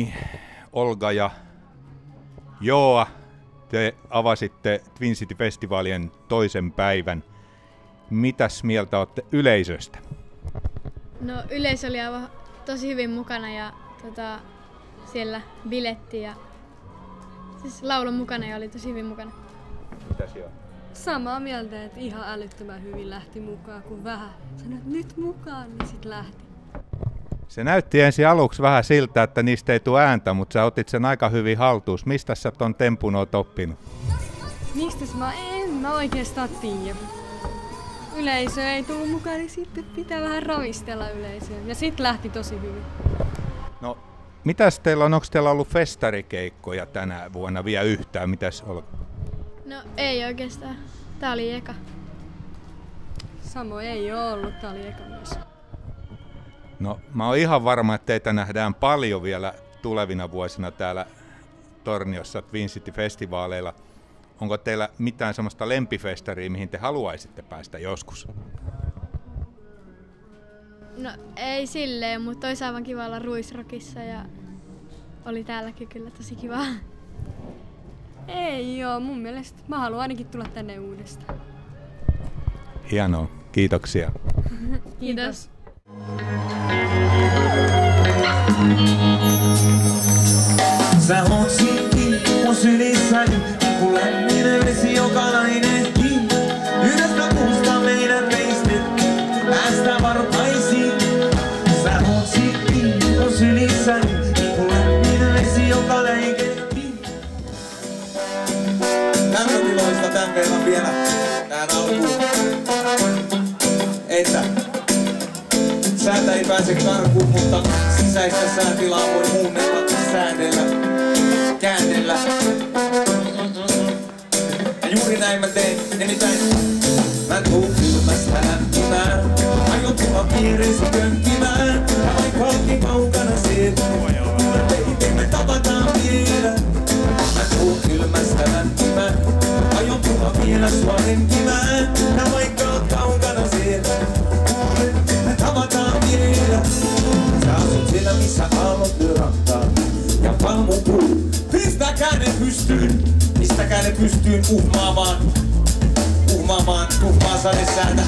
Jani, Olga ja Joa, te avasitte Twin City-festivaalien toisen päivän. Mitäs mieltä olette yleisöstä? No yleisö oli aivan tosi hyvin mukana ja siellä biletti ja siis laulun mukana ja oli tosi hyvin mukana. Mitäs Joa? Samaa mieltä, että ihan älyttömän hyvin lähti mukaan, kun vähän sanoit nyt mukaan, niin sit lähti. Se näytti ensin aluksi vähän siltä, että niistä ei tule ääntä, mutta sä otit sen aika hyvin haltuun. Mistä sä ton tempun oot oppinut? Mistäs en mä oikeastaan tiedä. Yleisö ei tullut mukaan, niin sitten pitää vähän ravistella yleisöä. Ja sit lähti tosi hyvin. No, mitäs teillä on? Onko teillä ollut festarikeikkoja tänä vuonna vielä yhtään? Mitäs on? No ei oikeastaan. Tää oli eka. Samoin ei oo ollut, tää oli eka myös. No, mä oon ihan varma, että teitä nähdään paljon vielä tulevina vuosina täällä Torniossa Twin City-festivaaleilla. Onko teillä mitään semmoista lempifestaria, mihin te haluaisitte päästä joskus? No ei silleen, mutta olisi aivan kiva olla Ruisrockissa ja oli täälläkin kyllä tosi kiva. Ei joo, mun mielestä mä haluan ainakin tulla tänne uudestaan. Hienoa, kiitoksia. Kiitos. Sä oot silti mun sylissäni, kun lämmin vesi joka nainenkin. Yhdestä puusta meidän veistettiin, päästä varpaisiin. Sä oot silti mun sylissäni, kun lämmin vesi joka läikettiin. Lämpötiloista tän verran vielä tähän alkuun. Että säätä ei pääse karkuun, mutta sisäistä säätilaa voi muunnella, säädellä, käännellä. Ja juuri näin mä teen, nimittäin mä tuun kylmästä lämpimään. Aion tulla viereesi könkkimään, vaikka onkin kaukana sieltä. Baby, me tavataan vielä. Mä tuun kylmästä lämpimään, aion tulla vielä sua renkimään. Ja vaikka oot kaukana sieltä. Me tavataan vielä. Sä asut siellä missä aallot lyörattaa ja palmu puu. Pistäkää ne pystyyn, pistäkää ne pystyyn uhmaamaan tuhmaa sadesäätä.